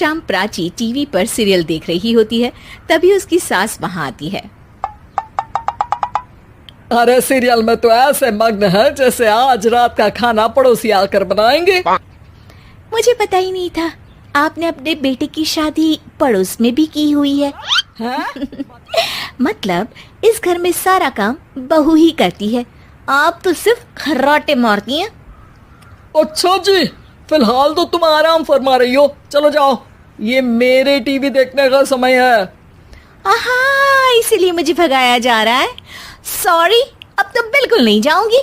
शाम प्राची टीवी पर सीरियल देख रही होती है। तभी उसकी सास वहां आती है। अरे सीरियल में तो ऐसे मग्न है जैसे आज रात का खाना पड़ोसी आकर बनाएंगे। मुझे पता ही नहीं था आपने अपने बेटे की शादी पड़ोस में भी की हुई है। मतलब इस घर में सारा काम बहू ही करती है, आप तो सिर्फ खर्राटे मारती हैं। अच्छा जी, फिलहाल तो तुम आराम फरमा रही हो, चलो जाओ, ये मेरे टीवी देखने का समय है। आहा, इसीलिए मुझे भगाया जा रहा है। सॉरी, अब तो बिल्कुल नहीं जाऊंगी।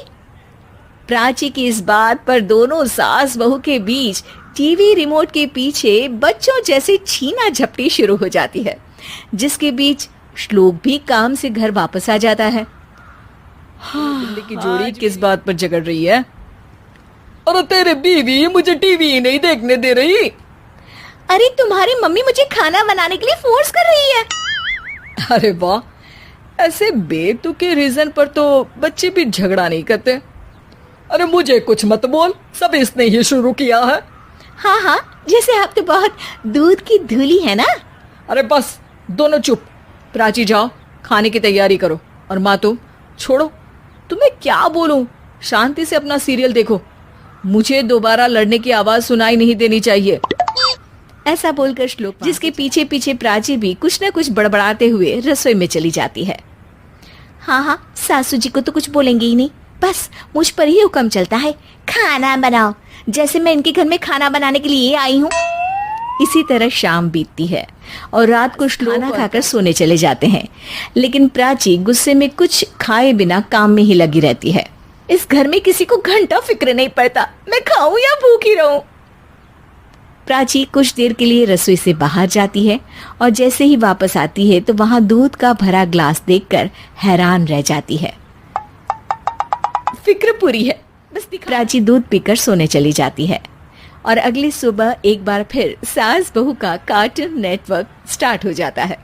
प्राची की इस बात पर दोनों सास बहू के बीच टीवी रिमोट के पीछे बच्चों जैसे छीना झपटी शुरू हो जाती है, जिसके बीच श्लोक भी काम से घर वापस आ जाता है। बिल्ली की जोड़ी किस बात पर झगड़ रही है? अरे तेरे बीवी मुझे टीवी ही नहीं देखने दे रही। अरे तुम्हारी मम्मी मुझे खाना बनाने के लिए फोर्स कर रही है। अरे वाह, ऐसे बेतुके रीजन पर तो बच्चे भी झगड़ा नहीं करते। अरे मुझे कुछ मत बोल, सब इसने ही शुरू किया है। हाँ हाँ, जैसे आप तो बहुत दूध की धूली है ना। अरे बस दोनों चुप। प्राची जाओ, खाने की तैयारी करो। और माँ तुम छोड़ो, तुम्हें क्या बोलूं, शांति से अपना सीरियल देखो, मुझे दोबारा लड़ने की आवाज सुनाई नहीं देनी चाहिए। ऐसा बोलकर श्लोक जिसके पीछे पीछे प्राची भी कुछ न कुछ बड़बड़ाते हुए रसोई में चली जाती है। हाँ हाँ, सासू जी को तो कुछ बोलेंगे ही नहीं, बस मुझ पर ही हुक्म चलता है, खाना बनाओ, जैसे मैं इनके घर में खाना बनाने के लिए आई हूँ। इसी तरह शाम बीतती है और रात को खाना खाकर सोने चले जाते हैं, लेकिन प्राची गुस्से में कुछ खाए बिना काम में ही लगी रहती है। इस घर में किसी को घंटा फिक्र नहीं पड़ता, मैं खाऊं या भूखी रहूं। प्राची कुछ देर के लिए रसोई से बाहर जाती है और जैसे ही वापस आती है तो वहां दूध का भरा ग्लास देखकर हैरान रह जाती है। फिक्र पूरी है, बस प्राची दूध पीकर सोने चली जाती है और अगली सुबह एक बार फिर सास बहू का कार्टून नेटवर्क स्टार्ट हो जाता है।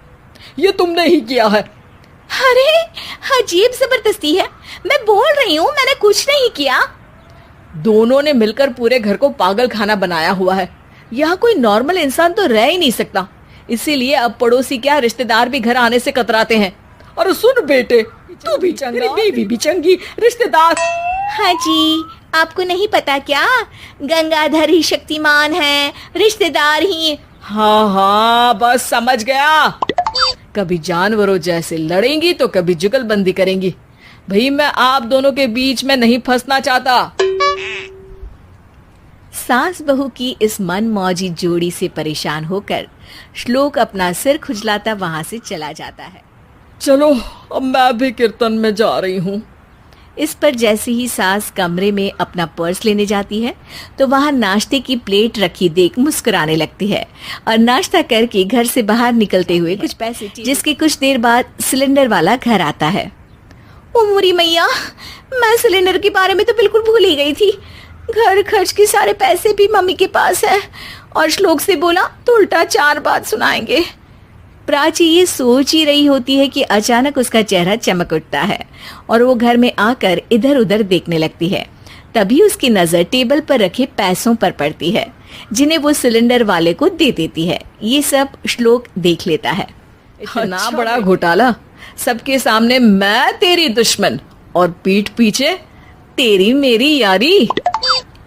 ये तुमने ही किया है। अरे अजीब जबरदस्ती है, मैं बोल रही हूँ मैंने कुछ नहीं किया। दोनों ने मिलकर पूरे घर को पागल खाना बनाया हुआ है। यहाँ कोई नॉर्मल इंसान तो रह ही नहीं सकता, इसीलिए अब पड़ोसी क्या रिश्तेदार भी घर आने से कतराते हैं। और सुन बेटे, तू भी चंगा, बीवी भी चंगी, रिश्तेदार। हाँ जी, आपको नहीं पता क्या, गंगाधर ही शक्तिमान है, रिश्तेदार ही। हाँ हाँ, बस समझ गया। कभी जानवरों जैसे लड़ेंगी तो कभी जुगलबंदी करेंगी। भाई मैं आप दोनों के बीच में नहीं फंसना चाहता। सास बहू की इस मनमौजी जोड़ी से परेशान होकर श्लोक अपना सिर खुजलाता वहां से चला जाता है। चलो अब मैं भी कीर्तन में जा रही हूँ। इस पर जैसे ही सास कमरे में अपना पर्स लेने जाती है तो वहां नाश्ते की प्लेट रखी देख मुस्कुराने लगती है और नाश्ता करके घर से बाहर निकलते हुए कुछ पैसे, जिसके कुछ देर बाद सिलेंडर वाला घर आता है। ओ मोरी मैया, मैं सिलेंडर के बारे में तो बिल्कुल भूल ही गई थी। घर खर्च के सारे पैसे भी मम्मी के पास है और श्लोक से बोला तो उल्टा 4 बात सुनाएंगे। प्राची ये सोच ही रही होती है कि अचानक उसका चेहरा चमक उठता है और वो घर में आकर इधर उधर देखने लगती है। तभी उसकी नजर टेबल पर रखे पैसों पर पड़ती है, जिन्हें वो सिलेंडर वाले को दे देती है। ये सब श्लोक देख लेता है। इतना अच्छा बड़ा घोटाला, सबके सामने मैं तेरी दुश्मन और पीठ पीछे तेरी मेरी यारी।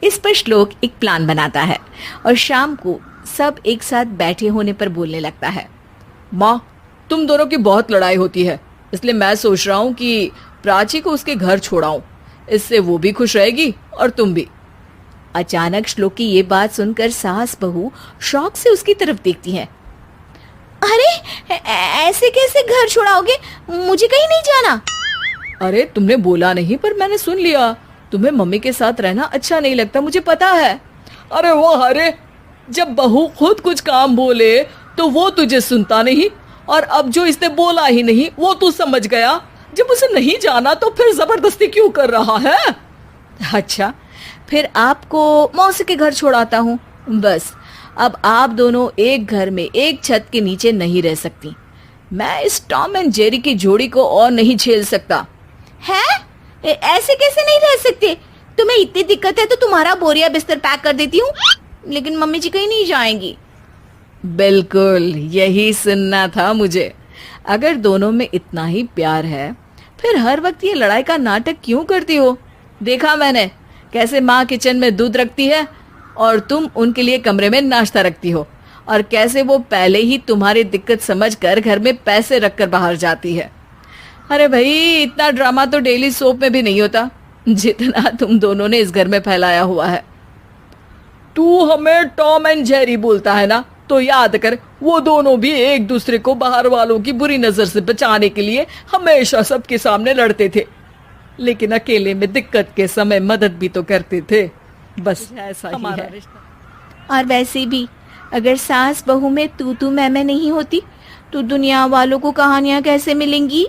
इस पर श्लोक एक प्लान बनाता है और शाम को सब एक साथ बैठे होने पर बोलने लगता है। माँ, तुम दोनों की बहुत लड़ाई होती है, इसलिए मैं सोच रहा हूँ कि प्राची को उसके घर छोड़ाऊं, इससे वो भी खुश रहेगी और तुम भी। अचानक श्लोक की ये बात सुनकर सास बहू शौक से उसकी तरफ देखती हैं। अरे ऐसे कैसे घर छोड़ाओगे, मुझे कहीं नहीं जाना। अरे तुमने बोला नहीं पर मैंने सुन लिया, तुम्हें मम्मी के साथ रहना अच्छा नहीं लगता, मुझे पता है। अरे वो अरे, जब बहू खुद कुछ काम बोले तो वो तुझे सुनता नहीं, और अब जो इसने बोला ही नहीं वो तू समझ गया। जब उसे नहीं जाना तो फिर जबरदस्ती क्यों कर रहा है? अच्छा, फिर आपको मौसी के घर छोड़ाता हूँ। बस अब आप दोनों एक घर में एक छत के नीचे नहीं रह सकती। मैं इस टॉम एंड जेरी की जोड़ी को और नहीं झेल सकता। है? ऐसे कैसे नहीं रह सकते? तुम्हें इतनी दिक्कत है तो तुम्हारा बोरिया बिस्तर पैक कर देती हूँ, लेकिन मम्मी जी कहीं नहीं जाएंगी। बिल्कुल यही सुनना था मुझे। अगर दोनों में इतना ही प्यार है फिर हर वक्त ये लड़ाई का नाटक क्यों करती हो? देखा मैंने कैसे माँ किचन में दूध रखती है और तुम उनके लिए कमरे में नाश्ता रखती हो, और कैसे वो पहले ही तुम्हारी दिक्कत समझकर घर में पैसे रखकर बाहर जाती है। अरे भाई, इतना ड्रामा तो डेली सोप में भी नहीं होता जितना तुम दोनों ने इस घर में फैलाया हुआ है। तू हमें टॉम एंड जेरी बोलता है ना, तो याद कर वो दोनों भी एक दूसरे को बाहर वालों की बुरी नजर से बचाने के लिए हमेशा सबके सामने लड़ते थे, लेकिन अकेले में दिक्कत के समय मदद भी तो करते थे। बस ऐसा ही है। और वैसे भी अगर सास बहू में तू मैं नहीं होती तो दुनिया वालों को कहानियां कैसे मिलेंगी?